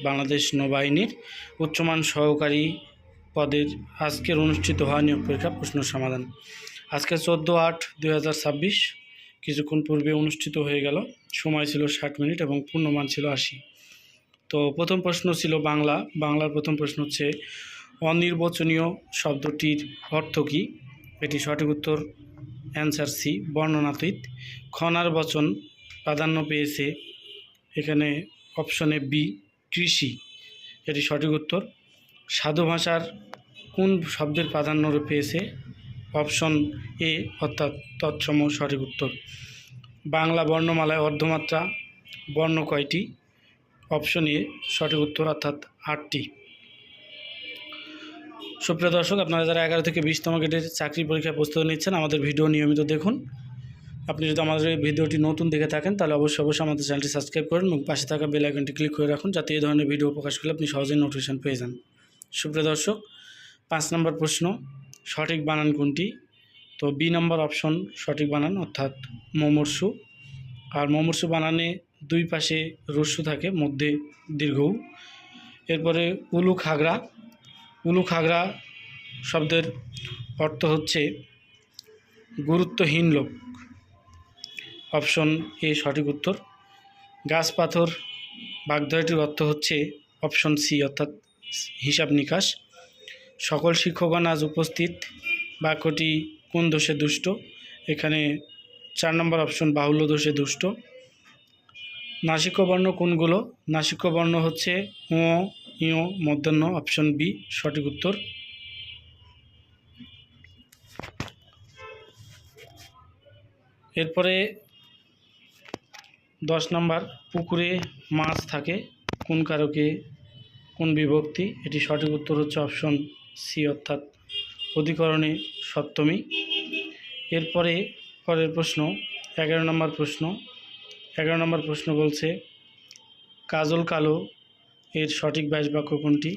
বাংলাদেশ নৌবাহিনীর উচ্চমান সহকারী পদের আজকের অনুষ্ঠিত হওয়া নিয়োগ পরীক্ষা প্রশ্ন সমাধান। আজকে 14/8/2026 কিছুক্ষণ পূর্বে অনুষ্ঠিত হয়ে গেল। সময় ছিল 60 মিনিট এবং পূর্ণমান ছিল 80। তো প্রথম প্রশ্ন ছিল বাংলার প্রথম প্রশ্ন হচ্ছে অনির্বাচনীয় শব্দটির অর্থ কী? এটি সঠিক উত্তর অ্যান্সার সি, বর্ণনাতীত। খনার বচন প্রাধান্য পেয়েছে এখানে অপশনে বি, কৃষি, এটি সঠিক উত্তর। সাধু ভাষার কোন শব্দের প্রাধান্য পেয়েছে? অপশন এ অর্থাৎ তৎসম সঠিক উত্তর। বাংলা বর্ণমালায় অর্ধমাত্রা বর্ণ কয়টি? অপশন এ সঠিক উত্তর অর্থাৎ 8টি। সুপ্রিয় দর্শক, আপনারা যারা 11 থেকে 20তম গ্রেডের চাকরি পরীক্ষায় প্রস্তুতি নিচ্ছেন, আমাদের ভিডিও নিয়মিত দেখুন। আপনি যদি আমাদের এই ভিডিওটি নতুন দেখে থাকেন তাহলে অবশ্যই আমাদের চ্যানেলটি সাবস্ক্রাইব করুন এবং পাশে থাকা বেল আইকনটি ক্লিক করে রাখুন, যাতে এই ধরনের ভিডিও প্রকাশ করলে আপনি সহজেই নোটিফিকেশন পেয়ে যান। সুপ্রিয় দর্শক, 5 নম্বর প্রশ্ন, সঠিক বানান কোনটি? তো বি নম্বর অপশন সঠিক বানান, অর্থাৎ মুমূর্ষু। আর মুমূর্ষু বানানে দুই পাশে হ্রস্ব থাকে, মধ্যে দীর্ঘ। এরপরে উলু খাগড়া শব্দের অর্থ হচ্ছে গুরুত্বহীন লোক, অপশন এ সঠিক উত্তর। গাছ পাথর বাগধারাটির অর্থ হচ্ছে অপশন সি অর্থাৎ হিসাব নিকাশ। সকল শিক্ষকগণ আজ উপস্থিত বাক্যটি কোন দোষে দুষ্ট? এখানে 4 নম্বর অপশন বাহুল্য দোষে দুষ্ট। নাসিক্য বর্ণ কোনগুলো? নাসিক্য বর্ণ হচ্ছে ও, ইয়, মধ্যাহ্ন, অপশন বি সঠিক উত্তর। এরপরে 10 নম্বর, পুকুরে মাছ থাকে কোন কারকে কোন বিভক্তি? এটি সঠিক উত্তর হচ্ছে অপশন সি অর্থাৎ অধিকরণে সপ্তমী। এরপরে পরের প্রশ্ন 11 নম্বর প্রশ্ন। 11 নম্বর প্রশ্ন বলছে কাজল কালো এর সঠিক ব্যাস বাক্য কোনটি?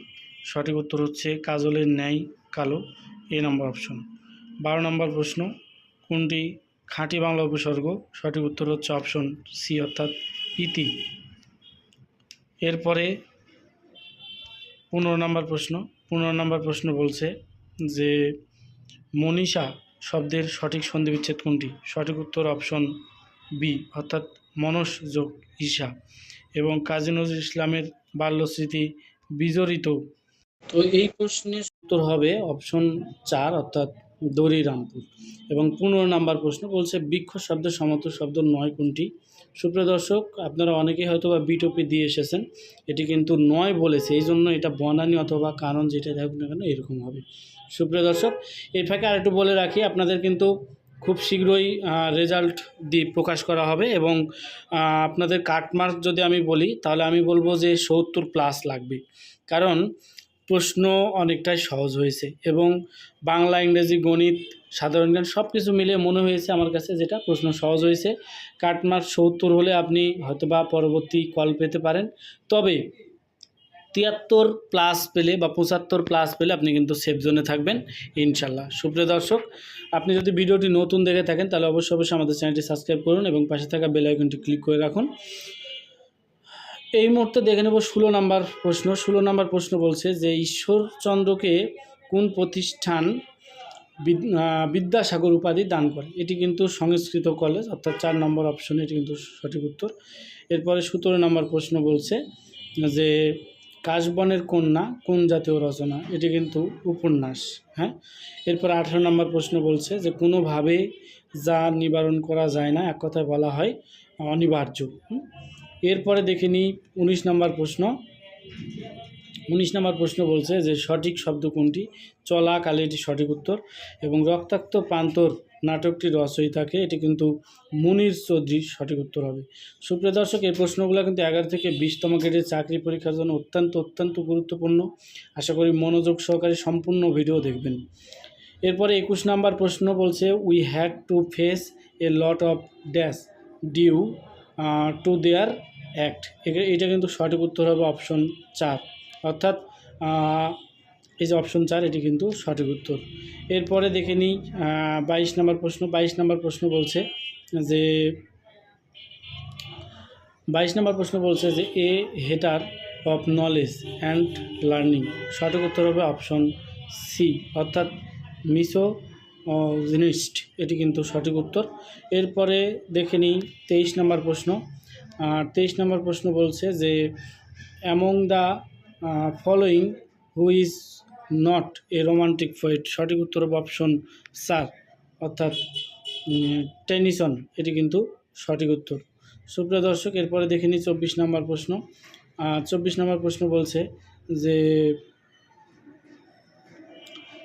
সঠিক উত্তর হচ্ছে কাজলের ন্যায় কালো, এ নম্বর অপশন। 12 নম্বর প্রশ্ন, কোনটি খাঁটি বাংলা উপসর্গ? সঠিক উত্তর হচ্ছে অপশন সি অর্থাৎ ইতি। এরপরে 15 নম্বর প্রশ্ন বলছে যে মনীষা শব্দের সঠিক সন্ধি বিচ্ছেদ কোনটি? সঠিক উত্তর অপশন বি অর্থাৎ মনস যোগ ঈশা। এবং কাজী নজরুল ইসলামের বাল্যস্মৃতি বিজড়িত। তো এই প্রশ্নের উত্তর হবে অপশন 4 অর্থাৎ দড়িরামপুর। এবং 15 নম্বর প্রশ্ন বলছে বৃক্ষ শব্দের সমার্থক শব্দ নয় কোনটি? সুপ্রিয় দর্শক, আপনারা অনেকেই হয়তো বা বিটপি দিয়ে এসেছেন, এটি কিন্তু নয় বলেছে, এই জন্য এটা বনানী অথবা কারণ যেটা দেখুন না কেন এরকম হবে। সুপ্রিয় দর্শক, এই ফাঁকে আরেকটু বলে রাখি, আপনাদের কিন্তু খুব শীঘ্রই রেজাল্ট দিয়ে প্রকাশ করা হবে এবং আপনাদের কাটমার্ক যদি আমি বলি তাহলে আমি বলবো যে 70+ লাগবে, কারণ প্রশ্ন অনেকটাই সহজ হয়েছে এবং বাংলা, ইংরেজি, গণিত, সাধারণ জ্ঞান সব কিছু মিলিয়ে মনে হয়েছে আমার কাছে যেটা প্রশ্ন সহজ হয়েছে। কাটমার্ক 70 হলে আপনি হয়তোবা পরবর্তী কল পেতে পারেন, তবে 73+ পেলে বা 75+ পেলে আপনি কিন্তু সেফ জোনে থাকবেন ইনশাল্লাহ। সুপ্রিয় দর্শক, আপনি যদি ভিডিওটি নতুন দেখে থাকেন তাহলে অবশ্যই আমাদের চ্যানেলটি সাবস্ক্রাইব করুন এবং পাশে থাকা বেল আইকনটি ক্লিক করে রাখুন। এই মুহূর্তে দেখে নেব 16 নম্বর প্রশ্ন। 16 নম্বর প্রশ্ন বলছে যে ঈশ্বরচন্দ্রকে কোন প্রতিষ্ঠান বিদ্যাসাগর উপাধি দান করে? এটি কিন্তু সংস্কৃত কলেজ অর্থাৎ 4 নম্বর অপশন, এটি কিন্তু সঠিক উত্তর। এরপরে 17 নম্বর প্রশ্ন বলছে যে কাশবনের কন্যা কোন জাতীয় রচনা? এটি কিন্তু উপন্যাস। হ্যাঁ। এরপর 18 নম্বর প্রশ্ন বলছে যে কোনোভাবে যা নিবারণ করা যায় না এক কথায় বলা হয় অনিবার্য। এরপরে দেখে নিই 19 নম্বর প্রশ্ন। 19 নম্বর প্রশ্ন বলছে যে সঠিক শব্দ কোনটি? চলাকালে, এটি সঠিক উত্তর। এবং রক্তাক্ত প্রান্তর নাটকটি রচয়িতাকে? এটি কিন্তু মুনির চৌধুরী, সঠিক উত্তর হবে। সুপ্রিয় দর্শক, এই প্রশ্নগুলো কিন্তু 11 থেকে 20তম গ্রেডের চাকরি পরীক্ষার জন্য অত্যন্ত গুরুত্বপূর্ণ। আশা করি মনোযোগ সহকারে সম্পূর্ণ ভিডিও দেখবেন। এরপরে 21 নম্বর প্রশ্ন বলছে we had to face a lot of dash due to their act. এটা কিন্তু সঠিক উত্তর হবে অপশন 4 অর্থাৎ এই যে অপশন 4, এটি কিন্তু সঠিক উত্তর। এরপরে দেখে নিই 22 নম্বর প্রশ্ন। 22 নম্বর প্রশ্ন বলছে যে 22 নম্বর প্রশ্ন বলছে যে a hater of knowledge and learning, সঠিক উত্তর হবে অপশন সি অর্থাৎ মিসোজিনিস্ট, এটি কিন্তু সঠিক উত্তর। এরপরে দেখে নিই 23 নম্বর প্রশ্ন। 23 নম্বর প্রশ্ন বলছে যে among the following who is not a romantic poet, সঠিক উত্তর হবে অপশন স্যার অর্থাৎ টেনিসন, এটি কিন্তু সঠিক উত্তর। সুপ্রিয় দর্শক, এরপরে দেখে নিই 24 নম্বর প্রশ্ন। 24 নম্বর প্রশ্ন বলছে যে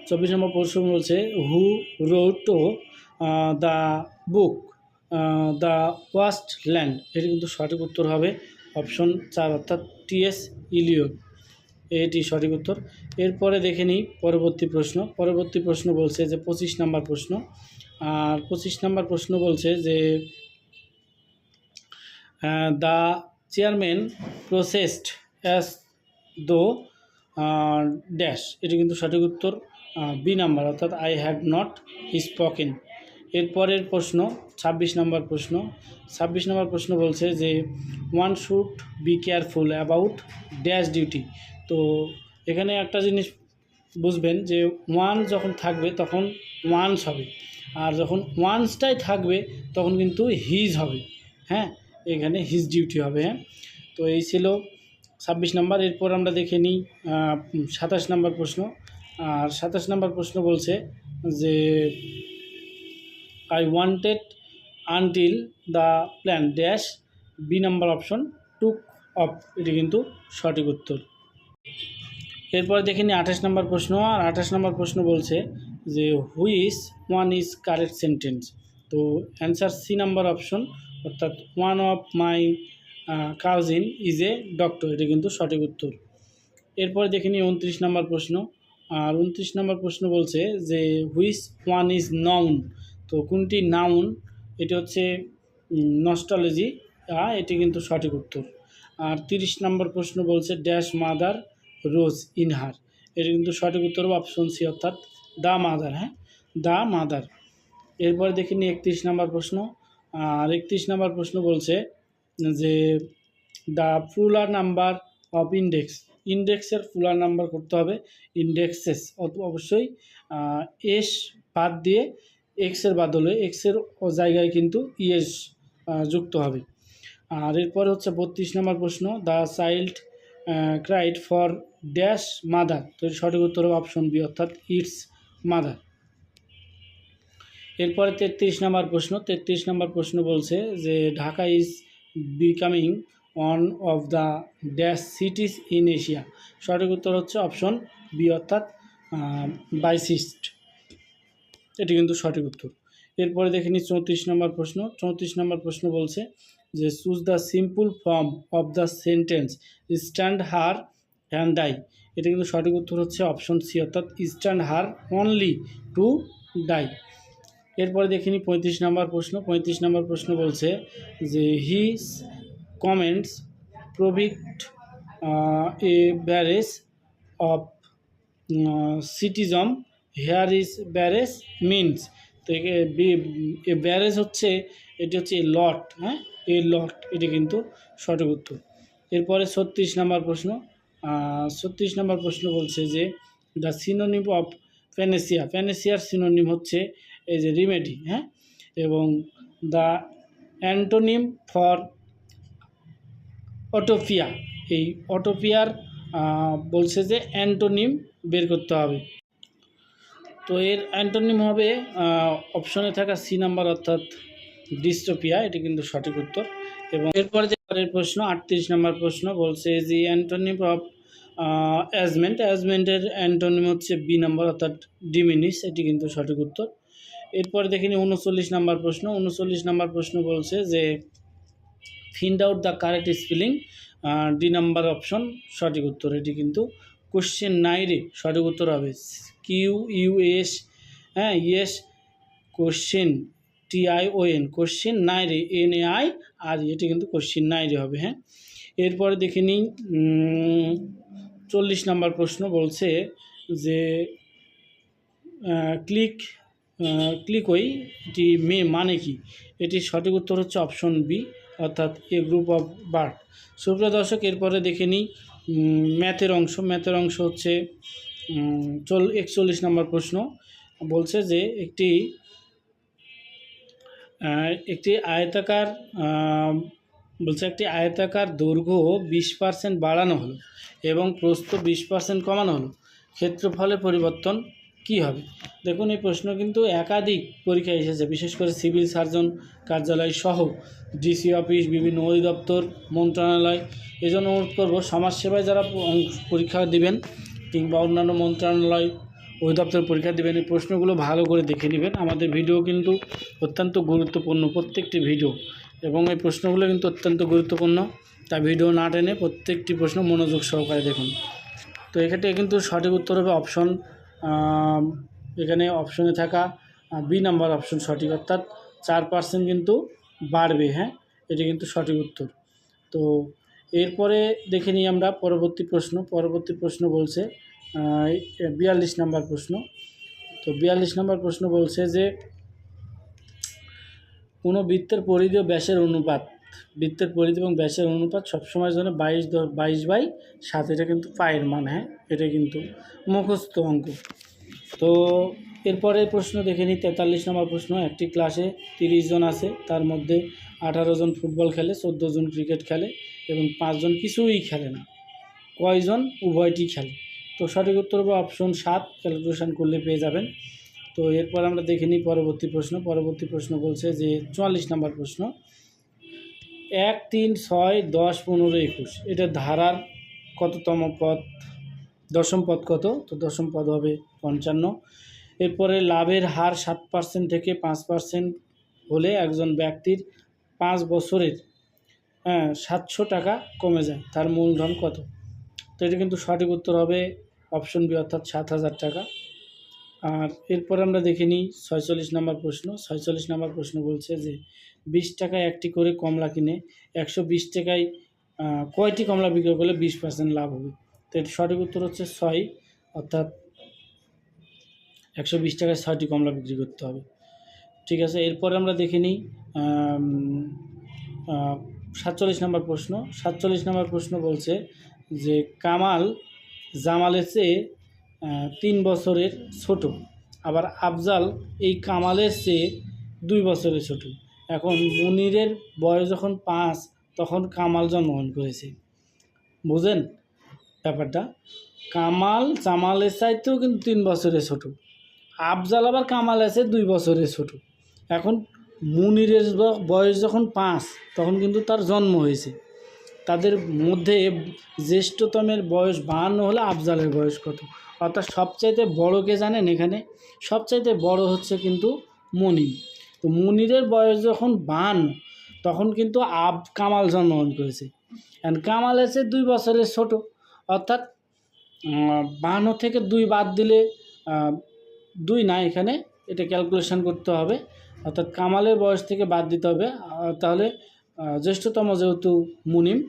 24 নম্বর প্রশ্ন বলছে who wrote the book the waste land, এটি কিন্তু সঠিক উত্তর হবে অপশন 4 অর্থাৎ টি.এস. ইলিয়ট, এটি সঠিক উত্তর। এরপরে দেখে নিই পরবর্তী প্রশ্ন। পরবর্তী প্রশ্ন বলছে যে 25 নম্বর প্রশ্ন। আর 25 নম্বর প্রশ্ন বলছে যে the chairman processed as though dash, এটি কিন্তু সঠিক উত্তর বি নাম্বার অর্থাৎ আই হ্যাড নট স্পোকেন। এরপরের প্রশ্ন 26 নম্বর প্রশ্ন। 26 নম্বর প্রশ্ন বলছে যে one should be careful about dash duty, তো এখানে একটা জিনিস বুঝবেন যে ওয়ান যখন থাকবে তখন ওয়ান্স হবে, আর যখন ওয়ান্সটাই থাকবে তখন কিন্তু হিজ হবে, হ্যাঁ এখানে হিজ ডিউটি হবে। হ্যাঁ, তো এই ছিল 26 নম্বর। এরপর আমরা দেখে নিই 27 নম্বর প্রশ্ন। আর 27 নম্বর প্রশ্ন বলছে যে I wanted until the plan dash, B number option took off, এটি কিন্তু সঠিক উত্তর। এরপর দেখে নিই 28 নম্বর প্রশ্ন। আর 28 নম্বর প্রশ্ন বলছে যে which one is correct sentence, তো অ্যান্সার সি নাম্বার অপশন অর্থাৎ one of my cousin is a doctor, এটি কিন্তু সঠিক উত্তর। এরপরে দেখে নিই 29 নম্বর প্রশ্ন। আর 29 নম্বর প্রশ্ন বলছে যে হুইচ ওয়ান ইজ নাউন, তো কোনটি নাউন, এটি হচ্ছে নস্টালজি, এটি কিন্তু সঠিক উত্তর। আর 30 নম্বর প্রশ্ন বলছে dash mother rose in her, এটি কিন্তু সঠিক উত্তর অপশন সি অর্থাৎ দ্য মাদার, হ্যাঁ দ্য মাদার। এরপরে দেখে নিই 31 নম্বর প্রশ্ন। আর 31 নম্বর প্রশ্ন বলছে যে the plural number of index, ইন্ডেক্সের ফুলার নাম্বার করতে হবে ইন্ডেক্সেস, অবশ্যই এস বাদ দিয়ে এক্সের বদলে এক্সের জায়গায় কিন্তু ইএস যুক্ত হবে। আর এরপরে হচ্ছে 32 নম্বর প্রশ্ন the child cried for dash mother, তো সঠিক উত্তর হবে অপশন বি অর্থাৎ ইটস মাদার। এরপরে 33 নম্বর প্রশ্ন। 33 নম্বর প্রশ্ন বলছে যে Dhaka is becoming one of the dash cities in Asia, সঠিক উত্তর হচ্ছে অপশন বি অর্থাৎ 22, এটি কিন্তু সঠিক উত্তর। এরপরে দেখে নিই 34 নম্বর প্রশ্ন। 34 নম্বর প্রশ্ন বলছে যে choose the simple form of the sentence stand here and die, এটা কিন্তু সঠিক উত্তর হচ্ছে অপশন সি অর্থাৎ stand here only to die. এরপরে দেখে নিই 35 নম্বর প্রশ্ন। 35 নম্বর প্রশ্ন বলছে যে his comments provoked a barrage of criticism, here is barrage means, তো এ ব্যারেজ হচ্ছে এটি হচ্ছে এ লট, হ্যাঁ এ লট, এটি কিন্তু সঠিক উত্তর। এরপরে 36 নম্বর প্রশ্ন। 36 নম্বর প্রশ্ন বলছে যে দ্য সিনোনিম অফ প্যানেসিয়া, প্যানেসিয়ার সিনোনিম হচ্ছে এই যে রিমেডি, হ্যাঁ এবং দ্য অ্যান্টোনিম ফর অটোপিয়া, এই অটোপিয়ার বলছে যে অ্যান্টোনিম বের করতে হবে, তো এর অ্যান্টোনিম হবে অপশনে থাকা সি নাম্বার অর্থাৎ ডিস্টোপিয়া, এটি কিন্তু সঠিক উত্তর। এবং এরপরে যে পরের প্রশ্ন 38 নম্বর প্রশ্ন বলছে যে অ্যান্টোনিম অফ অ্যাজমেন্ট, অ্যাজমেন্টের অ্যান্টোনিম হচ্ছে বি নাম্বার অর্থাৎ ডিমিনিশ, এটি কিন্তু সঠিক উত্তর। এরপরে দেখে নিই 39 নম্বর প্রশ্ন। 39 নম্বর প্রশ্ন বলছে যে ফিন্ড out the correct spelling, D number option সঠিক উত্তর, এটি কিন্তু কোশ্চেন নাইরে সঠিক উত্তর হবে QUS, হ্যাঁ yes question TION, questionnaire NAI, আর এটি কিন্তু কোশ্চেন নাইরে হবে। হ্যাঁ, এরপরে দেখে নিই 40 নম্বর প্রশ্ন বলছে যে ক্লিক ওই এটি মানে কি, এটি সঠিক উত্তর হচ্ছে অপশন বি অর্থাৎ এ গ্রুপ অফ বার্ড। সুপ্রিয় দর্শক, এরপরে দেখে নিই ম্যাথের অংশ হচ্ছে 41 নম্বর প্রশ্ন বলছে যে একটি আয়তাকার দৈর্ঘ্য 20% বাড়ানো হলো এবং প্রস্থ 20% কমানো হলো, ক্ষেত্রফলের পরিবর্তন কি হবে? দেখুন, এই প্রশ্ন কিন্তু একাধিক পরীক্ষায় এসেছে, বিশেষ করে সিভিল সার্জন কার্যালয় সহ ডিসি অফিস, বিভিন্ন অধিদপ্তর, মন্ত্রণালয়। এই জন্য অনুরোধ করবো, সমাজসেবায় যারা পরীক্ষা দিবেন কিংবা অন্যান্য মন্ত্রণালয়, অধিদপ্তর পরীক্ষা দেবেন, এই প্রশ্নগুলো ভালো করে দেখে নেবেন। আমাদের ভিডিও কিন্তু অত্যন্ত গুরুত্বপূর্ণ, প্রত্যেকটি ভিডিও, এবং এই প্রশ্নগুলো কিন্তু অত্যন্ত গুরুত্বপূর্ণ, তাই ভিডিও না টেনে প্রত্যেকটি প্রশ্ন মনোযোগ সহকারে দেখুন। তো এক্ষেত্রে কিন্তু সঠিক উত্তর হবে অপশন, এখানে অপশনে থাকা বি নাম্বার অপশন সঠিক, অর্থাৎ 4% কিন্তু বাড়বে। হ্যাঁ, এটি কিন্তু সঠিক উত্তর। তো এরপরে দেখে নিই আমরা পরবর্তী প্রশ্ন বলছে 42 নম্বর প্রশ্ন। তো 42 নম্বর প্রশ্ন বলছে যে কোনো বৃত্তের পরিধি ও ব্যাসের অনুপাত, এবং ব্যাসের অনুপাত সবসময়ের জন্য 22/7। এটা কিন্তু পায়ের মান। হ্যাঁ, এটা কিন্তু মুখস্থ অঙ্ক। তো এরপরে প্রশ্ন দেখে নিই 43 নম্বর প্রশ্ন। একটি ক্লাসে 30 জন আছে, তার মধ্যে 18 জন ফুটবল খেলে, 14 জন ক্রিকেট খেলে এবং 5 জন কিছুই খেলে না। কয়জন উভয়টি খেলে? তো সঠিক উত্তর হবে অপশন 7, ক্যালকুলেশন করলে পেয়ে যাবেন। তো এরপর আমরা দেখে নিই পরবর্তী প্রশ্ন বলছে যে 44 নম্বর প্রশ্ন, 1, 3, 6, 10, 15, 21 এটা ধারার কততম পদ? দশম পদ কত? তো দশম পদ হবে 55। এরপরে লাভের হার 7% থেকে 5% হলে একজন ব্যক্তির 5 বছরের 700 টাকা কমে যায়, তার মূলধন কত? তো এটা কিন্তু সঠিক উত্তর হবে অপশন বি, অর্থাৎ 7,000 টাকা। আর এরপর আমরা দেখে নিই 46 নম্বর প্রশ্ন। 46 নম্বর প্রশ্ন বলছে যে 20 টাকায় একটি করে কমলা কিনে 120 টাকায় কয়টি কমলা বিক্রি করলে 20% লাভ হবে? তো এর সঠিক উত্তর হচ্ছে 6, অর্থাৎ 120 টাকায় 6টি কমলা বিক্রি করতে হবে। ঠিক আছে, এরপরে আমরা দেখে নিই 47 নম্বর প্রশ্ন। 47 নম্বর প্রশ্ন বলছে যে কামাল জামালের চেয়ে 3 বছরের ছোট, আবার আফজাল এই কামালের চেয়ে 2 বছরের ছোট। এখন মুনিরের বয়স যখন 5, তখন কামাল জন্মগ্রহণ করেছে। বুঝেন ব্যাপারটা? কামাল জামালের চাইতেও কিন্তু 3 বছরের ছোট, আফজাল আবার কামালের চেয়ে 2 বছরের ছোট। এখন মুনিরের বয়স যখন 5, তখন কিন্তু তার জন্ম হয়েছে। তাদের মধ্যে জ্যেষ্ঠতমের বয়স 52 হলে আফজালের বয়স কত? অর্থাৎ সবচাইতে বড়কে জানেন? এখানে সবচাইতে বড় হচ্ছে কিন্তু মুনির। তো মুনিরের বয়স যখন 52, তখন কিন্তু কামাল জন্মগ্রহণ করেছে। অ্যান্ড কামাল আছে 2 বছরের ছোট, অর্থাৎ 52 থেকে 2 বাদ দিলে 2 না, এখানে এটা ক্যালকুলেশন করতে হবে, অর্থাৎ কামালের বয়স থেকে বাদ দিতে হবে। তাহলে জ্যেষ্ঠতম যেহেতু মুনিম,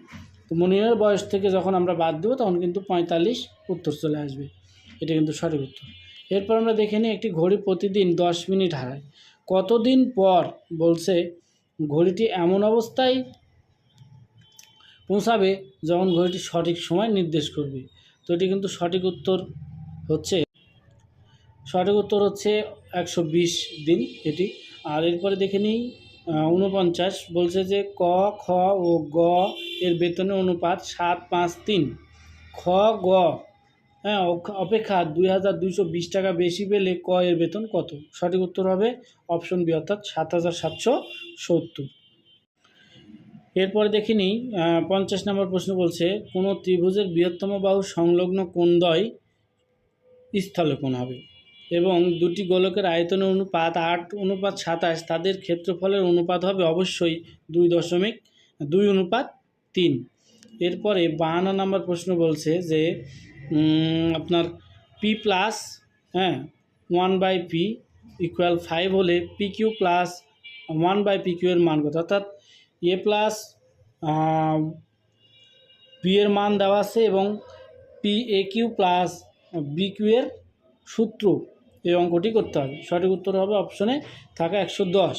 তো মুনিমের বয়স থেকে যখন আমরা বাদ দেবো তখন কিন্তু 45 উত্তর চলে আসবে। এটা কিন্তু সঠিক উত্তর। এরপর আমরা দেখে নিই একটি ঘড়ি প্রতিদিন 10 মিনিট হারায়, কতদিন পর বলছে ঘড়িটি এমন অবস্থায় পৌঁছাবে যখন ঘড়িটি সঠিক সময় নির্দেশ করবে? তো এটি কিন্তু সঠিক উত্তর হচ্ছে 120 দিন এটি। আর এরপরে দেখে নিই 49 বলছে যে ক, খ ও গ এর বেতনের অনুপাত 7-5-3। খ, গ অপেক্ষা 2,220 টাকা বেশি পেলে ক এর বেতন কত? সঠিক উত্তর হবে অপশন বি, অর্থাৎ 7,770। এরপরে দেখে নিই 50 নম্বর প্রশ্ন বলছে কোনো ত্রিভুজের বৃহত্তম বাহু সংলগ্ন কোণদ্বয় স্থলকোণ হবে এবং দুটি গোলকের আয়তনের অনুপাত 8:27, তাদের ক্ষেত্রফলের অনুপাত হবে অবশ্যই 2:3। এরপরে 52 নম্বর প্রশ্ন বলছে যে আপনার P প্লাস 1/P = 5 হলে PQ প্লাস 1/PQ এর মান কত? অর্থাৎ A প্লাস B এর মান দেওয়া আছে এবং PAQ প্লাস BQ এর সূত্র, এই অঙ্কটি করতে হবে। সঠিক উত্তর হবে অপশনে থাকা 110।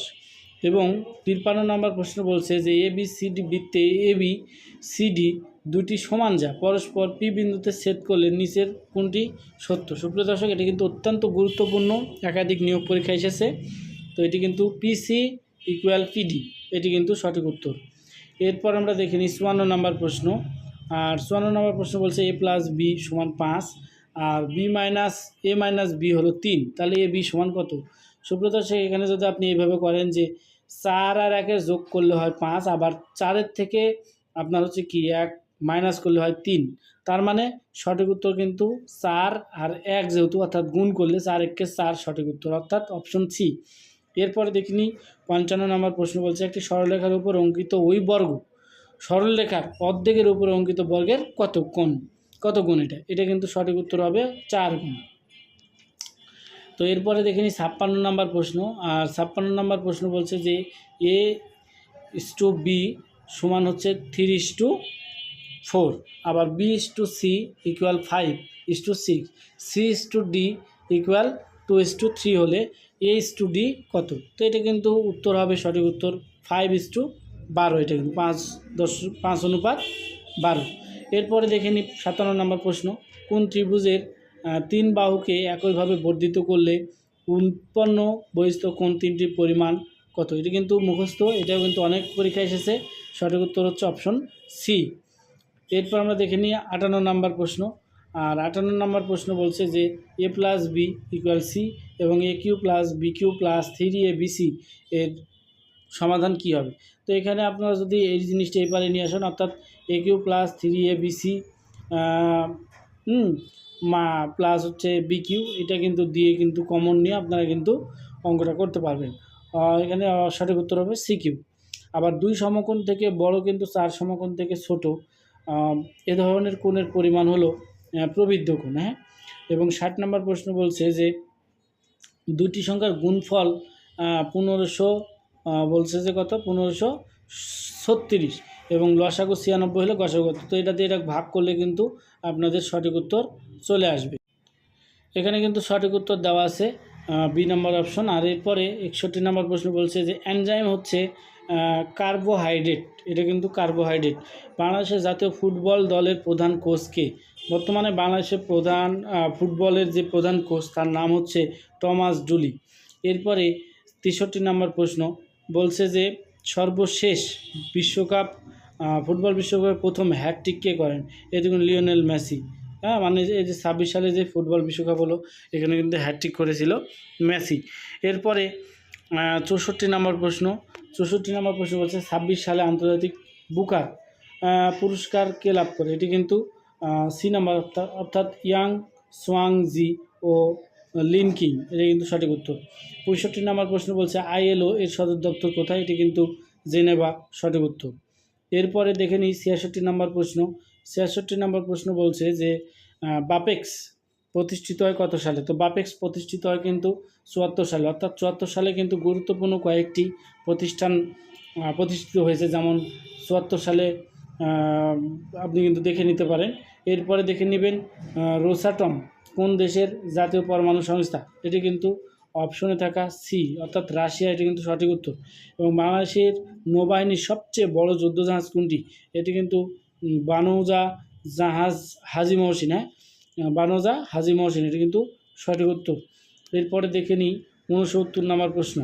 এবং 53 নম্বর প্রশ্ন বলছে যে ABCD বৃত্তে ABCD দুটি সমান যা পরস্পর পি বিন্দুতে ছেদ করলে নিচের কোনটি সত্য? সুপ্রিয় দর্শক, এটি কিন্তু অত্যন্ত গুরুত্বপূর্ণ, একাধিক নিয়োগ পরীক্ষা এসেছে। তো এটি কিন্তু পিসি ইকুয়াল পিডি, এটি কিন্তু সঠিক উত্তর। এরপর আমরা দেখে নিই 54 নম্বর প্রশ্ন। আর 54 নম্বর প্রশ্ন বলছে a প্লাস বি সমান 5 আর বি মাইনাস এ মাইনাস বি হলো 3, তাহলে এ বি সমান কত? সুপ্রিয় দর্শক, এখানে যদি আপনি এইভাবে করেন যে 4 আর 1 যোগ করলে হয় 5, আবার 4-এর থেকে আপনার হচ্ছে কি 1 মাইনাস করলে হয় 3, তার মানে সঠিক উত্তর কিন্তু 4 আর 1 যেহেতু, অর্থাৎ গুণ করলে 4 1 4 সঠিক উত্তর, অর্থাৎ অপশন সি। এরপরে দেখিনি 55 নম্বর প্রশ্ন বলছে একটি সরলরেখার উপর অঙ্কিত ওই বর্গ সরলরেখার অর্ধেকের উপর অঙ্কিত বর্গের কত গুণ? এটা কিন্তু সঠিক উত্তর হবে 4 গুণ। তো এরপরে দেখিনি 56 নম্বর প্রশ্ন। আর 56 নম্বর প্রশ্ন বলছে যে A:B সমান হচ্ছে 3:4, আবার B:C ইকুয়াল 5:6, C:D ইকুয়াল 2:3 হলে A:D কত? তো এটা কিন্তু উত্তর হবে, সঠিক উত্তর 5:12, এটা কিন্তু 5:12। এরপরে দেখে নিই 57 নম্বর প্রশ্ন। কোন ত্রিভুজের 3 বাহুকে একইভাবে বর্ধিত করলে উৎপন্ন বহিস্থ কোণ 3টির পরিমাণ কত? এটা কিন্তু মুখস্থ, এটাও কিন্তু অনেক পরীক্ষা এসেছে। সঠিক উত্তর হচ্ছে অপশন সি। এরপর আমরা দেখে নিই 58 নম্বর প্রশ্ন। আর 58 নম্বর প্রশ্ন বলছে যে a plus B equal C এবং a cube plus B cube plus 3abc এর সমাধান কী হবে? তো এখানে আপনারা যদি এই জিনিসটা এবারে নিয়ে আসেন, অর্থাৎ a cube plus 3abc plus হচ্ছে বি কিউ, এটা কিন্তু দিয়ে কিন্তু কমন নিয়ে আপনারা কিন্তু অঙ্কটা করতে পারবেন। এখানে সঠিক উত্তর হবে সি কিউ। আবার 2 সমকোণ থেকে বড় কিন্তু 4 সমকোণ থেকে ছোট, এ ধরনের কোণের পরিমাণ হলো প্রবৃদ্ধ কোণ। হ্যাঁ, এবং 60 নম্বর প্রশ্ন বলছে যে দুটি সংখ্যার গুণফল 1500 বলছে যে কত? 1536 এবং লসাগু 96 হলে গসাগু কত? তো এটা দিয়ে এটা ভাগ করলে কিন্তু আপনাদের সঠিক উত্তর চলে আসবে। এখানে কিন্তু সঠিক উত্তর দেওয়া আছে বি নম্বর অপশন। আর এরপরে 61 নম্বর প্রশ্ন বলছে যে এনজাইম হচ্ছে কার্বোহাইড্রেট, এটা কিন্তু কার্বোহাইড্রেট। বাংলাদেশের জাতীয় ফুটবল দলের প্রধান কোচ কে? বর্তমানে বাংলাদেশের প্রধান ফুটবলের যে প্রধান কোচ তার নাম হচ্ছে টমাস ডুলি। এরপরে 63 নম্বর প্রশ্ন বলছে যে সর্বশেষ বিশ্বকাপ ফুটবল বিশ্বকাপে প্রথম হ্যাটট্রিক কে করেন? এটি কিন্তু লিওনেল মেসি। হ্যাঁ, মানে এই যে 26 সালে যে ফুটবল বিশ্বকাপ হলো, এখানে কিন্তু হ্যাটট্রিক করেছিল মেসি। এরপরে 64 নম্বর প্রশ্ন বলছে 26 সালে আন্তর্জাতিক বুকার পুরস্কার কে লাভ করে? এটি কিন্তু সি নাম্বার, অর্থাৎ ইয়াং সোয়াংজি ও লিন কিং, এটা কিন্তু সঠিক উত্তর। 65 নম্বর প্রশ্ন বলছে ILO এর সদর দপ্তর কোথায়? এটি কিন্তু জেনেভা, সঠিক উত্তর। এরপরে দেখে নিই 66 নম্বর প্রশ্ন। 66 নম্বর প্রশ্ন বলছে যে বাপেক্স প্রতিষ্ঠিত হয় কত সালে? তো বাপেক্স প্রতিষ্ঠিত হয় কিন্তু 74 সালে, অর্থাৎ 74 সালে কিন্তু গুরুত্বপূর্ণ কয়েকটি প্রতিষ্ঠান প্রতিষ্ঠিত হয়েছে, যেমন 74 সালে আপনি কিন্তু দেখে নিতে পারেন। এরপরে দেখে নেবেন রোসাটম কোন দেশের জাতীয় পরমাণু সংস্থা? এটি কিন্তু অপশনে থাকা সি, অর্থাৎ রাশিয়া, এটি কিন্তু সঠিক উত্তর। এবং বাংলাদেশের নৌবাহিনীর সবচেয়ে বড় যুদ্ধজাহাজ কোনটি? এটি কিন্তু বানৌজা জাহাজ হাজি মহসিন। হ্যাঁ, বানৌজা হাজি মহসিন, এটি কিন্তু সঠিক উত্তর। এরপরে দেখে নিই 69 নম্বর প্রশ্ন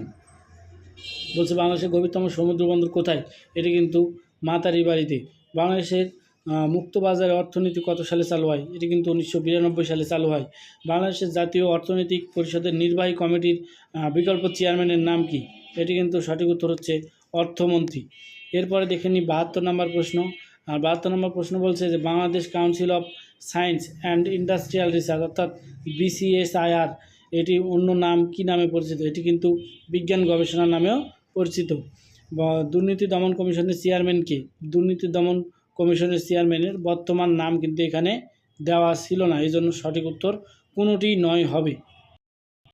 বলছে বাংলাদেশের গভীরতম সমুদ্র বন্দর কোথায়? এটি কিন্তু মাতারি বাড়িতে। বাংলাদেশের মুক্তবাজার অর্থনীতি কত সালে চালু হয়? এটি কিন্তু 1992 সালে চালু হয়। বাংলাদেশের জাতীয় অর্থনৈতিক পরিষদের নির্বাহী কমিটির বিকল্প চেয়ারম্যানের নাম কি? এটি কিন্তু সঠিক উত্তর হচ্ছে অর্থমন্ত্রী। এরপরে দেখে নিই 72 নম্বর প্রশ্ন। আর 72 নম্বর প্রশ্ন বলছে যে Bangladesh council of science and industrial research, অর্থাৎ BCSIR, এটি অন্য নাম কি নামে পরিচিত? এটি কিন্তু বিজ্ঞান গবেষণা নামেও পরিচিত। বা দুর্নীতি দমন কমিশনের চেয়ারম্যান কে? দুর্নীতি দমন কমিশনের চেয়ারম্যানের বর্তমান নাম কিন্তু এখানে দেওয়া ছিল না, এই জন্য সঠিক উত্তর কোনোটি নয় হবে।